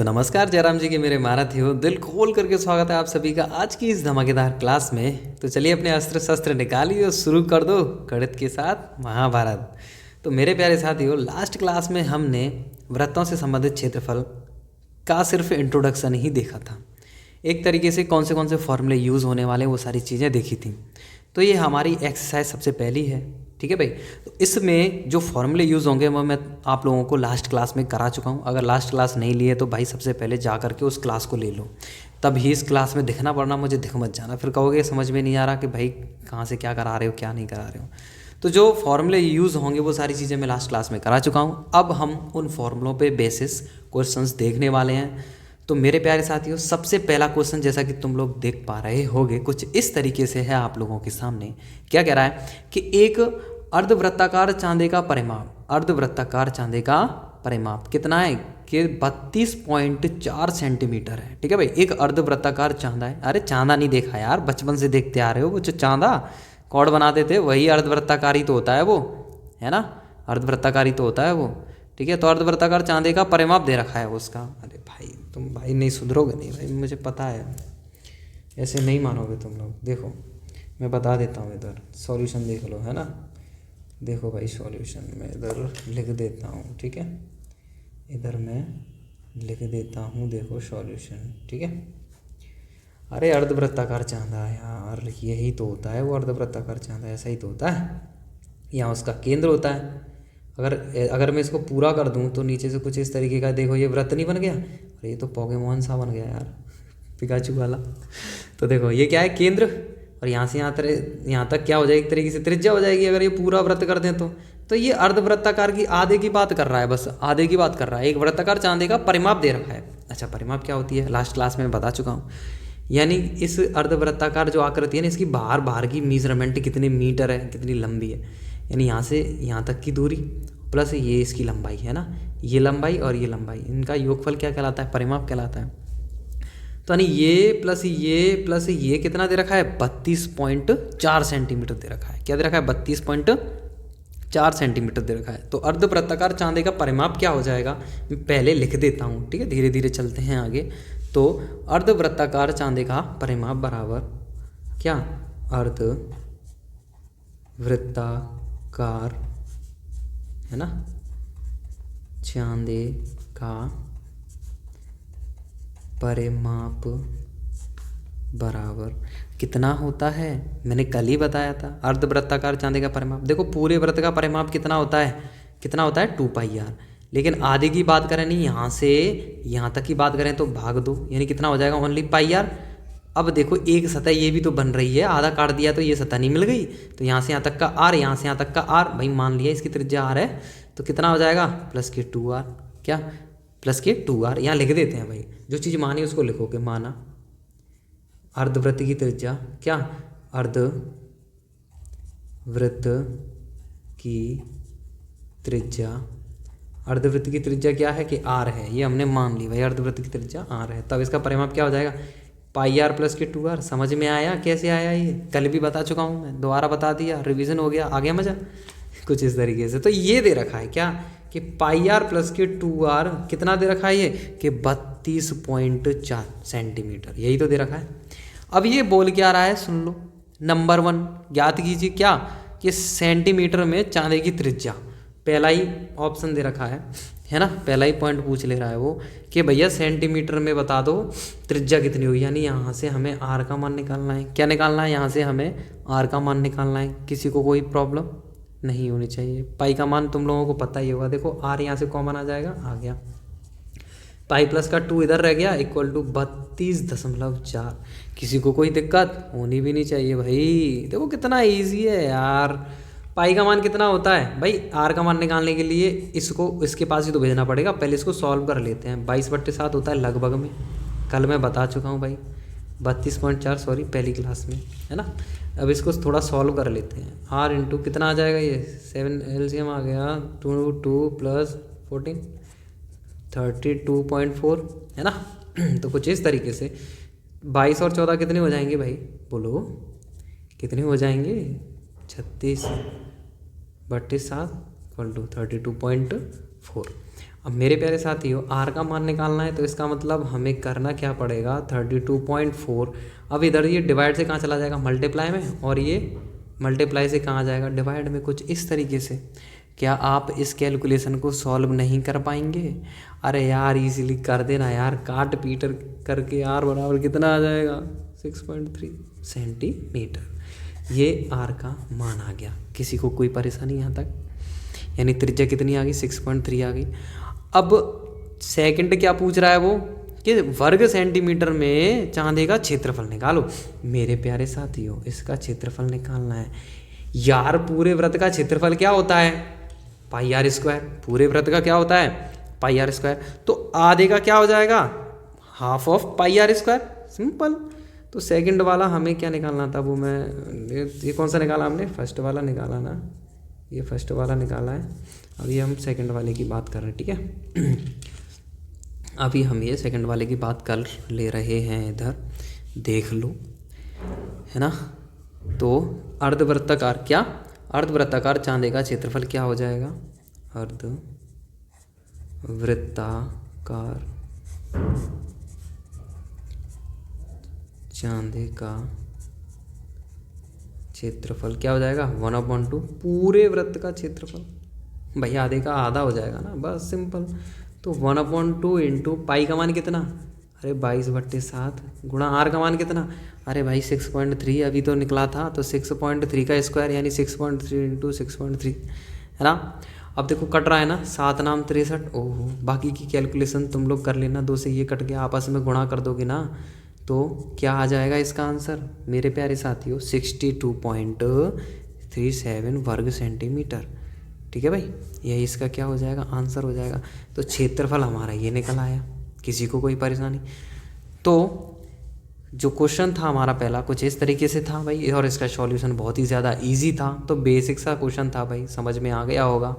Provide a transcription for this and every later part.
तो नमस्कार जयराम जी के मेरे महारथियों, दिल खोल करके स्वागत है आप सभी का आज की इस धमाकेदार क्लास में। तो चलिए अपने अस्त्र शस्त्र निकालिए और शुरू कर दो गणित के साथ महाभारत। तो मेरे प्यारे साथियों, लास्ट क्लास में हमने वृत्तों से संबंधित क्षेत्रफल का सिर्फ इंट्रोडक्शन ही देखा था। एक तरीके से कौन से फॉर्मूले यूज़ होने वाले वो सारी चीज़ें देखी थी। तो ये हमारी एक्सरसाइज सबसे पहली है, ठीक है भाई। तो इसमें जो फॉर्मूले यूज़ होंगे वो मैं आप लोगों को लास्ट क्लास में करा चुका हूँ। अगर लास्ट क्लास नहीं लिए तो भाई सबसे पहले जा करके उस क्लास को ले लो, तब ही इस क्लास में दिखना पड़ना, मुझे दिख मत जाना, फिर कहोगे समझ में नहीं आ रहा कि भाई कहाँ से क्या करा रहे हो क्या नहीं करा रहे हो। तो जो फॉर्मूले यूज़ होंगे वो सारी चीज़ें मैं लास्ट क्लास में करा चुका हूँ। अब हम उन फॉर्मूलों पे बेसिस क्वेश्चंस देखने वाले हैं। तो मेरे प्यारे साथियों, सबसे पहला क्वेश्चन जैसा कि तुम लोग देख पा रहे होगे कुछ इस तरीके से है आप लोगों के सामने। क्या कह रहा है कि एक अर्धवृत्ताकार चांदे का परिमाप, अर्धवृत्ताकार चांदे का परिमाप कितना है कि 32.4 सेंटीमीटर है। ठीक है भाई, एक अर्धवृत्ताकार चांदा है। अरे चांदा नहीं देखा यार, बचपन से देखते आ रहे हो, वो जो चांदा कौड़ बनाते थे वही अर्धवृत्ताकार ही तो होता है वो, है ना, अर्धवृत्ताकार ही तो होता है वो। ठीक है, तो अर्धवृत्ताकार चांदे का परिमाप दे रखा है उसका। अरे भाई तुम भाई नहीं सुधरोगे नहीं भाई, मुझे पता है, ऐसे नहीं मानोगे तुम लोग। देखो मैं बता देता हूँ, इधर सॉल्यूशन देख लो, है ना। देखो भाई सॉल्यूशन मैं इधर लिख देता हूँ, ठीक है, इधर मैं लिख देता हूँ, देखो सॉल्यूशन, ठीक है। अरे अर्धवृत्ताकार चांदा यार, यही तो होता है वो अर्धवृत्ताकार चांदा, ऐसा ही तो होता है। यहाँ उसका केंद्र होता है। अगर मैं इसको पूरा कर दूँ तो नीचे से कुछ इस तरीके का, देखो ये वृत्त नहीं बन गया, अरे ये तो पोकेमोन सा बन गया यार, पिकाचू वाला। तो देखो ये क्या है, केंद्र, और यहाँ से यहाँ तक क्या हो जाएगी, एक तरीके से त्रिज्या हो जाएगी अगर ये पूरा वृत्त कर दें तो ये अर्धवृत्ताकार की आधे की बात कर रहा है, बस आधे की बात कर रहा है। एक वृत्ताकार चांदे का परिमाप दे रखा है। अच्छा, परिमाप क्या होती है लास्ट क्लास में बता चुका हूँ। यानी इस अर्धवृत्ताकार जो आकृति है ना, इसकी बाहर की मीजरमेंट कितने मीटर है, कितनी लंबी है, यानी यहाँ से यहाँ तक की दूरी प्लस ये इसकी लंबाई है ना, ये लंबाई और ये लंबाई, इनका योगफल क्या कहलाता है, परिमाप कहलाता है। तो यानी ये प्लस ये कितना दे रखा है, 32.4 सेंटीमीटर दे रखा है। क्या दे रखा है, 32.4 सेंटीमीटर दे रखा है। तो अर्धवृत्ताकार चांदे का परिमाप क्या हो जाएगा, मैं पहले लिख देता हूँ, ठीक है, धीरे धीरे चलते हैं आगे। तो अर्धवृत्ताकार चांदे का परिमाप बराबर क्या, अर्धवृत्ताकार, है ना, चांदे का परिमाप बराबर कितना होता है, मैंने कल ही बताया था। अर्धवृत्ताकार चांदे का परिमाप, देखो पूरे वृत्त का परिमाप कितना होता है, 2πr। लेकिन आधे की बात करें, नहीं यहाँ से यहाँ तक की बात करें तो भाग दो, यानी कितना हो जाएगा, ओनली πr। अब देखो एक सतह ये भी तो बन रही है, आधा काट दिया तो ये सतह नहीं मिल गई, तो यहाँ से यहाँ तक का r, यहाँ से यहाँ तक का r, भाई मान लिया इसकी त्रिज्या r है, तो कितना हो जाएगा, +2r। क्या, +2r, यहाँ लिख देते हैं भाई, जो चीज़ मानी उसको लिखो कि माना अर्धवृत्त की त्रिज्या, क्या, अर्धवृत्त की त्रिज्या, अर्धवृत्त की त्रिज्या क्या है कि r है, ये हमने मान ली भाई, अर्धवृत्त की त्रिज्या r है। तब इसका परिमाप क्या हो जाएगा, πr + 2r। समझ में आया कैसे आया, ये कल भी बता चुका हूँ मैं, दोबारा बता दिया, रिवीजन हो गया, आ गया मजा कुछ इस तरीके से। तो ये दे रखा है क्या कि πr + 2r कितना दे रखा है ये कि 32.4 सेंटीमीटर, यही तो दे रखा है। अब ये बोल क्या रहा है, सुन लो। नंबर 1 ज्ञात कीजिए क्या, कि सेंटीमीटर में चांदे की त्रिज्या, पहला ही ऑप्शन दे रखा है ना, पहला ही पॉइंट पूछ ले रहा है वो कि भैया सेंटीमीटर में बता दो त्रिज्या कितनी होगी, यानी यहाँ से हमें r का मान निकालना है। क्या निकालना है, यहाँ से हमें r का मान निकालना है। किसी को कोई प्रॉब्लम नहीं होनी चाहिए। पाई का मान तुम लोगों को पता ही होगा, देखो r यहाँ से कॉमन आ जाएगा, आ गया, पाई प्लस का 2 इधर रह गया, = 32.4। किसी को कोई दिक्कत होनी भी नहीं चाहिए भाई, देखो कितना इजी है यार। पाई का मान कितना होता है भाई, r का मान निकालने के लिए इसको इसके पास ही तो भेजना पड़ेगा, पहले इसको सॉल्व कर लेते हैं। 22/7 होता है लगभग में, कल मैं बता चुका हूँ भाई, 32.4 सॉरी पहली क्लास में, है ना। अब इसको थोड़ा सॉल्व कर लेते हैं। r इंटू कितना आ जाएगा, ये 7 LCM आ गया, 2 + 14 32.4, है ना। तो कुछ इस तरीके से 22 और 14 कितने हो जाएंगे भाई, बोलो कितने हो जाएंगे, 36/7 = 32.4। अब मेरे प्यारे साथियों आर का मान निकालना है, तो इसका मतलब हमें करना क्या पड़ेगा, 32.4। अब इधर ये डिवाइड से कहाँ चला जाएगा, मल्टीप्लाई में, और ये मल्टीप्लाई से कहाँ जाएगा, डिवाइड में। कुछ इस तरीके से। क्या आप इस कैलकुलेशन को सॉल्व नहीं कर पाएंगे? अरे यार इजीली कर देना यार, काट पीट करके आर बराबर कितना आ जाएगा, 6.3 सेंटीमीटर। ये आर का मान आ गया। किसी को कोई परेशानी यहाँ तक? यानी त्रिज्या कितनी आ गई, 6.3 आ गई। अब सेकंड क्या पूछ रहा है वो, कि वर्ग सेंटीमीटर में चांदे का क्षेत्रफल निकालो। मेरे प्यारे साथियों इसका क्षेत्रफल निकालना है यार। पूरे वृत्त का क्षेत्रफल क्या होता है, पाई आर स्क्वायर। पूरे वृत्त का क्या होता है, पाई आर स्क्वायर। तो आधे का क्या हो जाएगा, half of pi r square. Simple. तो सेकंड वाला हमें क्या निकालना था, वो मैं ये कौन सा निकाला हमने, फर्स्ट वाला निकाला ना, ये फर्स्ट वाला निकाला है। अभी हम सेकंड वाले की बात कर रहे हैं, ठीक है। अभी हम ये सेकंड वाले की बात कर ले रहे हैं, इधर देख लो, है ना। तो अर्धवृत्ताकार, क्या अर्धवृत्ताकार चांदे का क्षेत्रफल क्या हो जाएगा, अर्धवृत्ताकार चांदे का क्षेत्रफल क्या हो जाएगा, 1/2 पूरे वृत्त का क्षेत्रफल। भाई आधे का आधा हो जाएगा ना, बस सिंपल। तो 1/2 इंटू पाई का मान कितना, अरे 22/7 गुणा आर का मान कितना, अरे भाई 6.3 अभी तो निकला था, तो 6.3 का स्क्वायर यानी 6.3 इंटू 6.3, है ना। अब देखो कट रहा है ना, 7 नाम 63। ओहो, बाकी की कैलकुलेशन तुम लोग कर लेना, 2 से ये कट के आपस में गुणा कर दोगे ना, तो क्या आ जाएगा इसका आंसर मेरे प्यारे साथियों, 62.37 वर्ग सेंटीमीटर। ठीक है भाई, यही इसका क्या हो जाएगा, आंसर हो जाएगा। तो क्षेत्रफल हमारा ये निकल आया। किसी को कोई परेशानी? तो जो क्वेश्चन था हमारा पहला कुछ इस तरीके से था भाई, और इसका सॉल्यूशन बहुत ही ज़्यादा इजी था। तो बेसिक सा क्वेश्चन था भाई, समझ में आ गया होगा।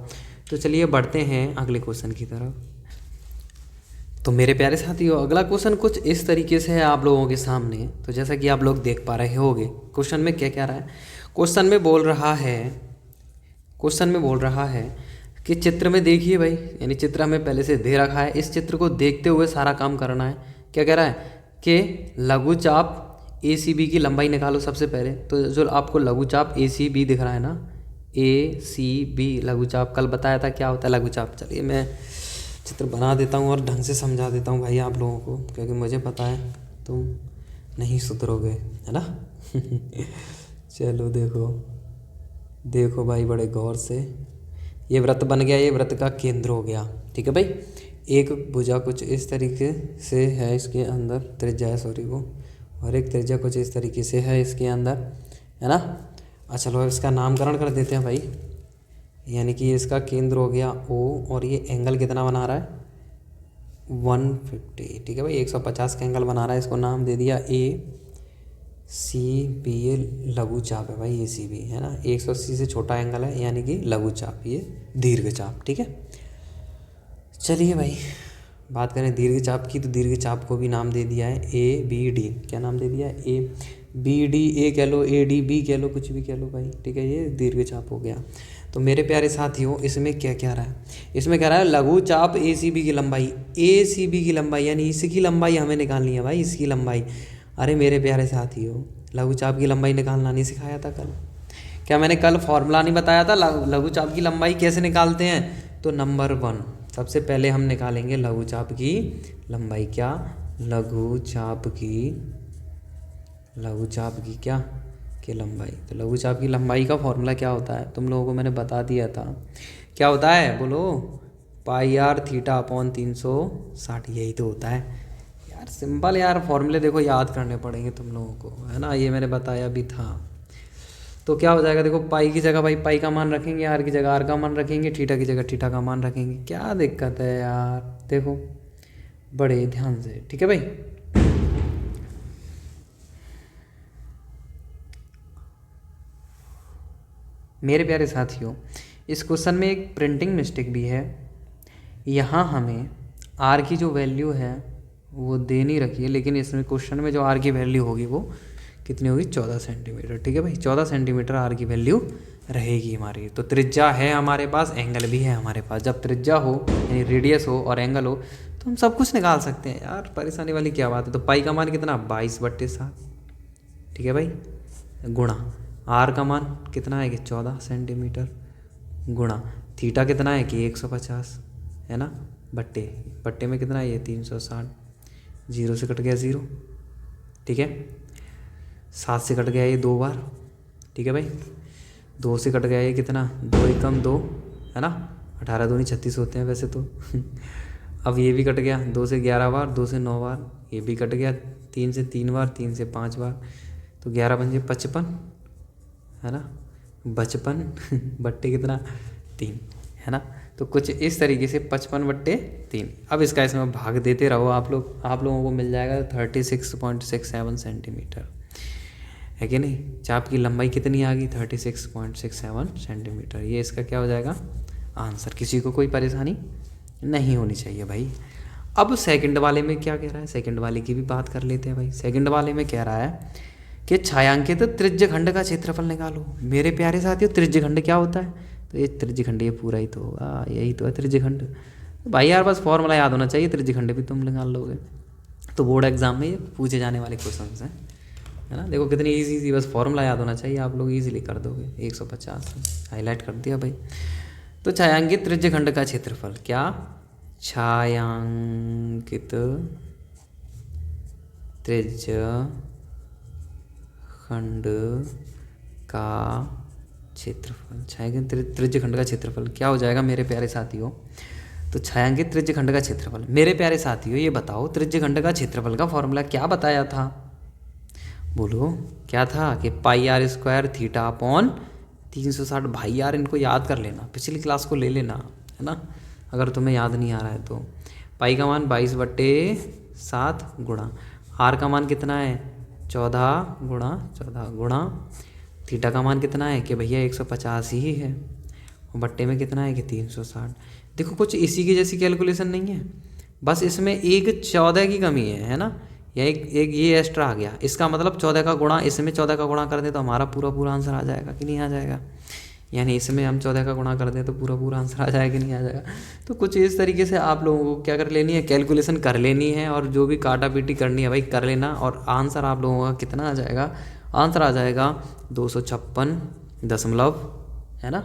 तो चलिए बढ़ते हैं अगले क्वेश्चन की तरफ। तो मेरे प्यारे साथियों अगला क्वेश्चन कुछ इस तरीके से है आप लोगों के सामने। तो जैसा कि आप लोग देख पा रहे होंगे, क्वेश्चन में क्या क्या रहा है। क्वेश्चन में बोल रहा है कि चित्र में देखिए भाई, यानी चित्र हमें पहले से दे रखा है, इस चित्र को देखते हुए सारा काम करना है। क्या कह रहा है कि लघुचाप ACB की लंबाई निकालो सबसे पहले। तो जो आपको लघुचाप ACB दिख रहा है ना, ACB लघुचाप, कल बताया था क्या होता है लघुचाप। चलिए मैं चित्र बना देता हूँ और ढंग से समझा देता हूँ भाई आप लोगों को, क्योंकि मुझे पता है तुम नहीं सुधरोगे, है ना। चलो देखो भाई बड़े गौर से। ये वृत्त बन गया, ये वृत्त का केंद्र हो गया। ठीक है भाई, एक भुजा कुछ इस तरीके से है इसके अंदर, त्रिज्या है सॉरी वो, और एक त्रिज्या कुछ इस तरीके से है इसके अंदर, है ना। अच्छा चलो इसका नामकरण कर देते हैं भाई। यानी कि इसका केंद्र हो गया O, और ये एंगल कितना बना रहा है, 150। ठीक है भाई, 150 का एंगल बना रहा है। इसको नाम दे दिया ACB। ये लघुचाप है भाई, ACB है ना। 180 से छोटा एंगल है, यानी कि लघुचाप, ये दीर्घचाप। ठीक है, चलिए भाई बात करें दीर्घचाप की, तो दीर्घचाप को भी नाम दे दिया है ABD। क्या नाम दे दिया है, ABD। A कह लो, ADB कह लो, कुछ भी कह लो भाई। ठीक है, ये दीर्घचाप हो गया। तो मेरे प्यारे साथियों इसमें क्या क्या रहा है, इसमें कह रहा है लघुचाप ACB की लंबाई, ACB की लंबाई यानी इसकी लंबाई हमें निकालनी है भाई, इसकी लंबाई। अरे मेरे प्यारे साथियों लघुचाप की लंबाई निकालना नहीं सिखाया था कल? क्या मैंने कल फॉर्मूला नहीं बताया था लघुचाप की लंबाई कैसे निकालते हैं? तो नंबर 1 सबसे पहले हम निकालेंगे लघुचाप की लंबाई। क्या, लघुचाप की क्या की लंबाई। तो लघुचाप की लंबाई का फॉर्मूला क्या होता है तुम लोगों को मैंने बता दिया था। क्या होता है बोलो, पाई आर थीटा अपॉन 360। यही तो होता है यार, सिंपल यार। फॉर्मूले देखो याद करने पड़ेंगे तुम लोगों को, है ना। ये मैंने बताया भी था। तो क्या हो जाएगा देखो, पाई की जगह भाई पाई का मान रखेंगे, आर की जगह आर का मान रखेंगे, थीटा की जगह थीटा का मान रखेंगे। क्या दिक्कत है यार, देखो बड़े ध्यान से। ठीक है भाई, मेरे प्यारे साथियों इस क्वेश्चन में एक प्रिंटिंग मिस्टेक भी है। यहाँ हमें आर की जो वैल्यू है वो दे नहीं रखी है, लेकिन इसमें क्वेश्चन में जो आर की वैल्यू होगी वो कितनी होगी, 14 सेंटीमीटर। ठीक है भाई, 14 सेंटीमीटर आर की वैल्यू रहेगी हमारी। तो त्रिज्या है हमारे पास, एंगल भी है हमारे पास। जब त्रिज्या हो यानी रेडियस हो और एंगल हो तो हम सब कुछ निकाल सकते हैं यार, परेशानी वाली क्या बात है। तो पाई का मान कितना, 22/7, ठीक है भाई, गुणा आर का मान कितना है कि 14 सेंटीमीटर, गुणा थीटा कितना है कि 150 है ना, बट्टे बट्टे में कितना है ये 360, जीरो से कट गया ज़ीरो, ठीक है, 7 से कट गया ये 2 बार, ठीक है भाई, 2 से कट गया ये कितना, 2 एकम 2 है ना, 18 दूनी 36 होते हैं वैसे तो अब ये भी कट गया, 2 से 11 बार, 2 से 9 बार, ये भी कट गया, 3 से 3 बार, 3 से 5 बार, तो 11 बन जाए 55 है ना, 55 बट्टे कितना 3 है ना। तो कुछ इस तरीके से 55/3। अब इसका इसमें भाग देते रहो आप लोगों को मिल जाएगा 36.67 सेंटीमीटर, है कि नहीं। चाप की लंबाई कितनी आ गई, 36.67 सेंटीमीटर। ये इसका क्या हो जाएगा आंसर। किसी को कोई परेशानी नहीं होनी चाहिए भाई। अब सेकंड वाले में क्या कह रहा है, सेकंड वाले की भी बात कर लेते हैं भाई। सेकंड वाले में कह रहा है कि छायांकित त्रिज्यखंड का क्षेत्रफल निकालो। मेरे प्यारे साथियों, त्रिज्यखंड क्या होता है, तो ये त्रिज्यखंड ये पूरा ही तो होगा, यही तो है त्रिज्यखंड भाई यार। बस फॉर्मूला याद होना चाहिए, त्रिज्यखंड भी तुम निकाल लोगे। तो बोर्ड एग्जाम में ये पूछे जाने वाले क्वेश्चन हैं, है ना। देखो कितनी ईजी, बस फॉर्मूला याद होना चाहिए, आप लोग ईजिली कर दोगे। 150 हाईलाइट कर दिया भाई। तो छायांकित त्रिज्यखंड का क्षेत्रफल, क्या छायांकित त्रिज्यखंड का क्षेत्रफल, छायांकित त्रिज्यखंड का क्षेत्रफल क्या हो जाएगा मेरे प्यारे साथियों। तो छायांकित त्रिज्यखंड का क्षेत्रफल, मेरे प्यारे साथियों ये बताओ त्रिज्यखंड का क्षेत्रफल का फॉर्मूला क्या बताया था, बोलो क्या था कि πr² थीटा अपॉन 360। भाई यार इनको याद कर लेना, पिछली क्लास को ले लेना, है ना, अगर तुम्हें याद नहीं आ रहा है तो। पाई का मान 22/7 गुणा आर का मान कितना है 14 गुणा थीटा का मान कितना है कि भैया 150 ही है, और बट्टे में कितना है कि 360। देखो कुछ इसी की जैसी कैलकुलेशन नहीं है, बस इसमें एक 14 की कमी है ना, या एक ये एक्स्ट्रा आ गया। इसका मतलब 14 का गुणा इसमें 14 का गुणा कर दें तो हमारा पूरा आंसर आ जाएगा कि नहीं आ जाएगा। यानी इसमें हम 14 का गुणा कर दें तो पूरा आंसर आ जाएगा कि नहीं आ जाएगा। तो कुछ इस तरीके से आप लोगों को क्या कर लेनी है, कैलकुलेशन कर लेनी है, और जो भी काटा पीटी करनी है भाई कर लेना। और आंसर आप लोगों का कितना आ जाएगा, आंसर आ जाएगा 256 है ना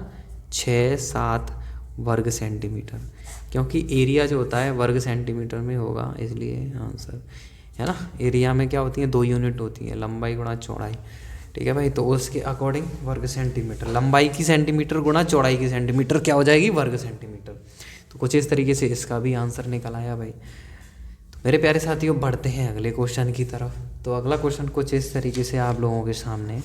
67 वर्ग सेंटीमीटर, क्योंकि एरिया जो होता है वर्ग सेंटीमीटर में होगा, इसलिए आंसर है ना। एरिया में क्या होती है, 2 यूनिट होती है, लंबाई गुणा चौड़ाई, ठीक है भाई। तो उसके अकॉर्डिंग वर्ग सेंटीमीटर, लंबाई की सेंटीमीटर गुणा चौड़ाई की सेंटीमीटर क्या हो जाएगी, वर्ग सेंटीमीटर। तो कुछ इस तरीके से इसका भी आंसर निकल आया भाई। तो मेरे प्यारे साथियों बढ़ते हैं अगले क्वेश्चन की तरफ। तो अगला क्वेश्चन कुछ इस तरीके से आप लोगों के सामने